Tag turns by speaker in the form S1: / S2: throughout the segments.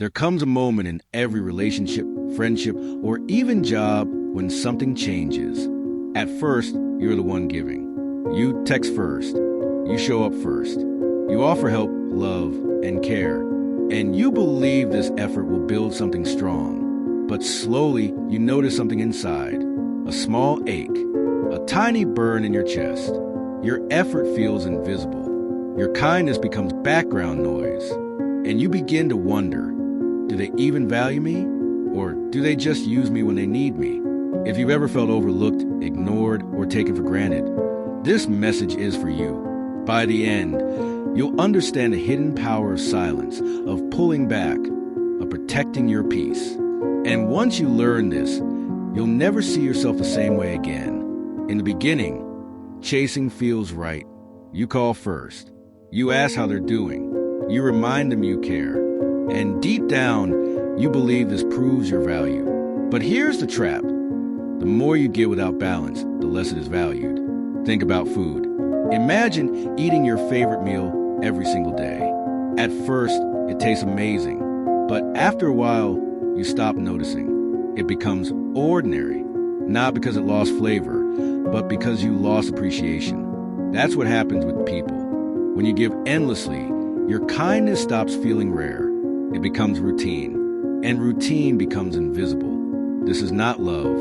S1: There comes a moment in every relationship, friendship, or even job when something changes. At first, you're the one giving. You text first. You show up first. You offer help, love, and care. And you believe this effort will build something strong. But slowly, you notice something inside. A small ache. A tiny burn in your chest. Your effort feels invisible. Your kindness becomes background noise. And you begin to wonder, do they even value me? Or do they just use me when they need me? If you've ever felt overlooked, ignored, or taken for granted, this message is for you. By the end, you'll understand the hidden power of silence, of pulling back, of protecting your peace. And once you learn this, you'll never see yourself the same way again. In the beginning, chasing feels right. You call first. You ask how they're doing. You remind them you care. And deep down, you believe this proves your value. But here's the trap. The more you give without balance, the less it is valued. Think about food. Imagine eating your favorite meal every single day. At first, it tastes amazing. But after a while, you stop noticing. It becomes ordinary. Not because it lost flavor, but because you lost appreciation. That's what happens with people. When you give endlessly, your kindness stops feeling rare. It becomes routine. And routine becomes invisible. This is not love.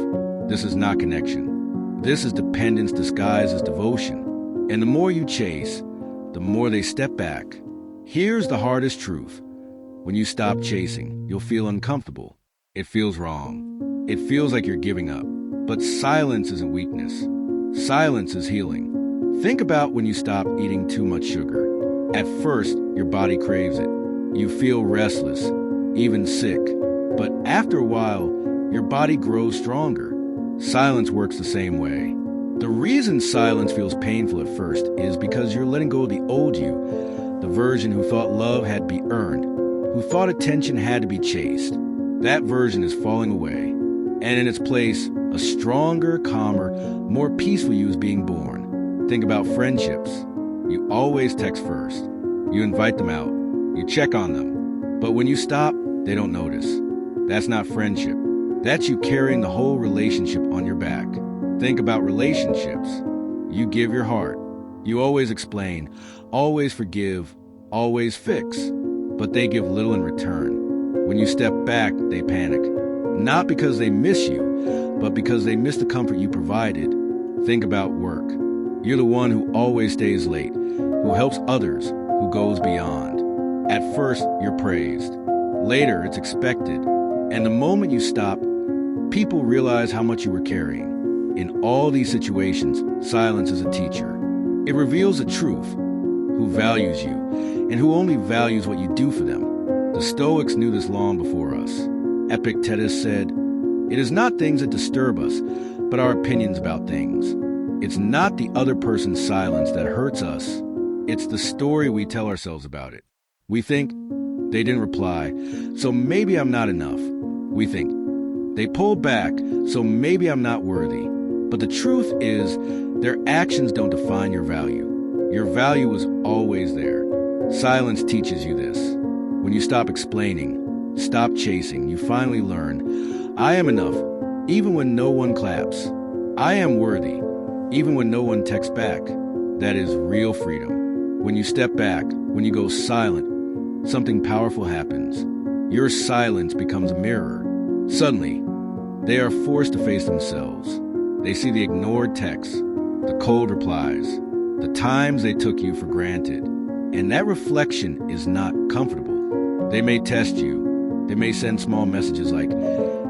S1: This is not connection. This is dependence disguised as devotion. And the more you chase, the more they step back. Here's the hardest truth. When you stop chasing, you'll feel uncomfortable. It feels wrong. It feels like you're giving up. But silence isn't weakness. Silence is healing. Think about when you stop eating too much sugar. At first, your body craves it. You feel restless, even sick. But after a while, your body grows stronger. Silence works the same way. The reason silence feels painful at first is because you're letting go of the old you, the version who thought love had to be earned, who thought attention had to be chased. That version is falling away. And in its place, a stronger, calmer, more peaceful you is being born. Think about friendships. You always text first. You invite them out. You check on them. But when you stop, they don't notice. That's not friendship. That's you carrying the whole relationship on your back. Think about relationships. You give your heart. You always explain, always forgive, always fix. But they give little in return. When you step back, they panic. Not because they miss you, but because they miss the comfort you provided. Think about work. You're the one who always stays late, who helps others, who goes beyond. At first, you're praised. Later, it's expected. And the moment you stop, people realize how much you were carrying. In all these situations, silence is a teacher. It reveals the truth, who values you, and who only values what you do for them. The Stoics knew this long before us. Epictetus said, "It is not things that disturb us, but our opinions about things. It's not the other person's silence that hurts us. It's the story we tell ourselves about it. We think, they didn't reply, so maybe I'm not enough. We think, they pulled back, so maybe I'm not worthy. But the truth is, their actions don't define your value. Your value was always there. Silence teaches you this. When you stop explaining, stop chasing, you finally learn, I am enough, even when no one claps. I am worthy, even when no one texts back. That is real freedom. When you step back, when you go silent, something powerful happens. Your silence becomes a mirror. Suddenly, they are forced to face themselves. They see the ignored texts, the cold replies, the times they took you for granted. And that reflection is not comfortable. They may test you. They may send small messages like,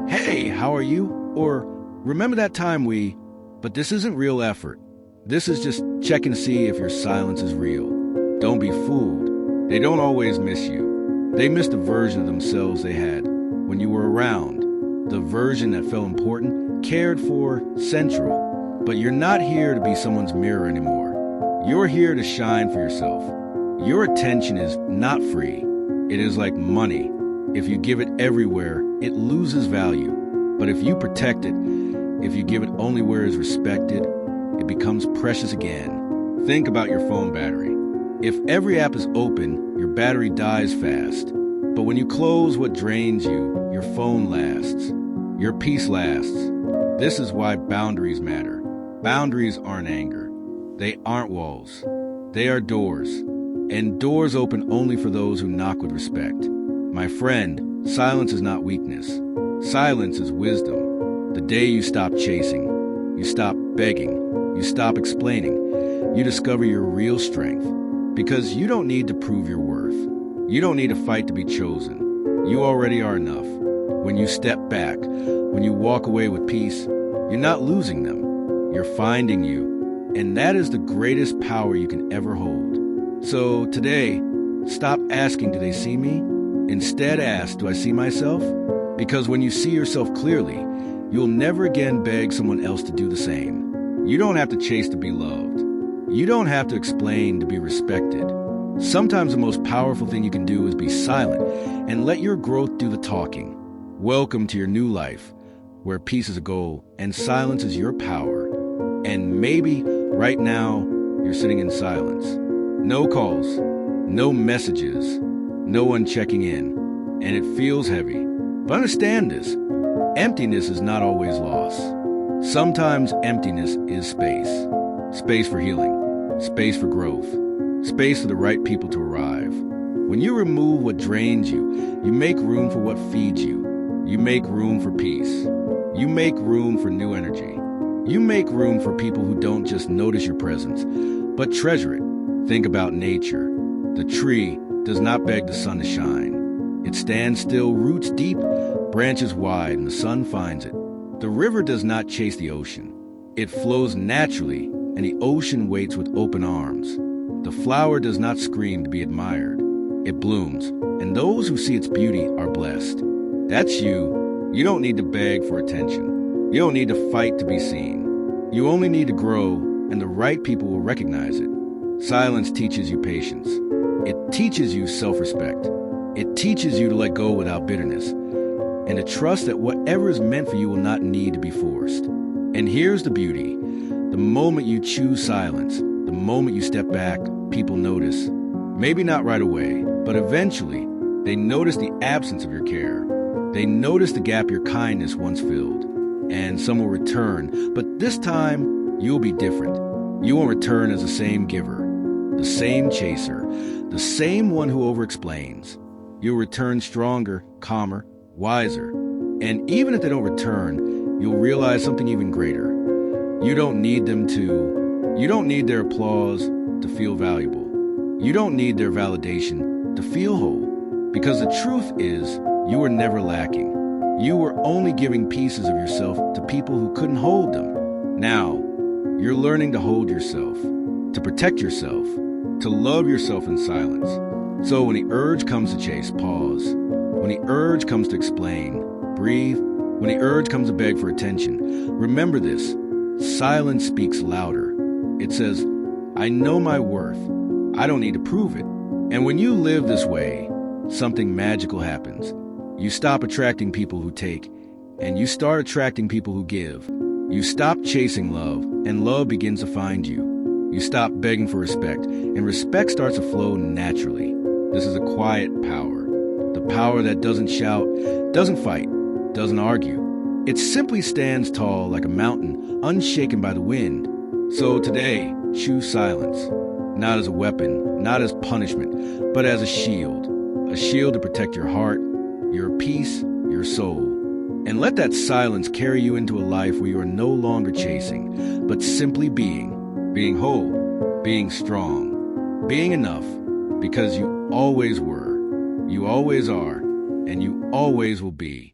S1: "Hey, how are you?" Or, "Remember that time we..." But this isn't real effort. This is just checking to see if your silence is real. Don't be fooled. They don't always miss you. They miss the version of themselves they had when you were around. The version that felt important, cared for, central. But you're not here to be someone's mirror anymore. You're here to shine for yourself. Your attention is not free. It is like money. If you give it everywhere, it loses value. But if you protect it, if you give it only where it is respected, it becomes precious again. Think about your phone battery. If every app is open, your battery dies fast. But when you close what drains you, your phone lasts. Your peace lasts. This is why boundaries matter. Boundaries aren't anger. They aren't walls. They are doors. And doors open only for those who knock with respect. My friend, silence is not weakness. Silence is wisdom. The day you stop chasing, you stop begging, you stop explaining, you discover your real strength. Because you don't need to prove your worth. You don't need to fight to be chosen. You already are enough. When you step back, when you walk away with peace, you're not losing them. You're finding you. And that is the greatest power you can ever hold. So today, stop asking, do they see me? Instead ask, do I see myself? Because when you see yourself clearly, you'll never again beg someone else to do the same. You don't have to chase to be loved. You don't have to explain to be respected. Sometimes the most powerful thing you can do is be silent and let your growth do the talking. Welcome to your new life, where peace is a goal and silence is your power. And maybe right now you're sitting in silence. No calls, no messages, no one checking in, and it feels heavy. But understand this, emptiness is not always loss. Sometimes emptiness is space. Space for healing, space for growth, space for the right people to arrive. When you remove what drains you, you make room for what feeds you. You make room for peace. You make room for new energy. You make room for people who don't just notice your presence, but treasure it. Think about nature. The tree does not beg the sun to shine. It stands still, roots deep, branches wide, and the sun finds it. The river does not chase the ocean. It flows naturally, and the ocean waits with open arms. The flower does not scream to be admired. It blooms, and those who see its beauty are blessed. That's you. You don't need to beg for attention. You don't need to fight to be seen. You only need to grow, and the right people will recognize it. Silence teaches you patience. It teaches you self-respect. It teaches you to let go without bitterness, and to trust that whatever is meant for you will not need to be forced. And here's the beauty. The moment you choose silence, the moment you step back, people notice. Maybe not right away, but eventually, they notice the absence of your care. They notice the gap your kindness once filled. And some will return, but this time, you'll be different. You won't return as the same giver, the same chaser, the same one who over-explains. You'll return stronger, calmer, wiser. And even if they don't return, you'll realize something even greater. You don't need their applause to feel valuable. You don't need their validation to feel whole. Because the truth is, you were never lacking. You were only giving pieces of yourself to people who couldn't hold them. Now, you're learning to hold yourself, to protect yourself, to love yourself in silence. So when the urge comes to chase, pause. When the urge comes to explain, breathe. When the urge comes to beg for attention, remember this. Silence speaks louder. It says, I know my worth. I don't need to prove it. And when you live this way, something magical happens. You stop attracting people who take, and you start attracting people who give. You stop chasing love, and love begins to find you. You stop begging for respect, and respect starts to flow naturally. This is a quiet power. The power that doesn't shout, doesn't fight, doesn't argue. It simply stands tall like a mountain, unshaken by the wind. So today, choose silence. Not as a weapon, not as punishment, but as a shield. A shield to protect your heart, your peace, your soul. And let that silence carry you into a life where you are no longer chasing, but simply being whole, being strong, being enough, because you always were, you always are, and you always will be.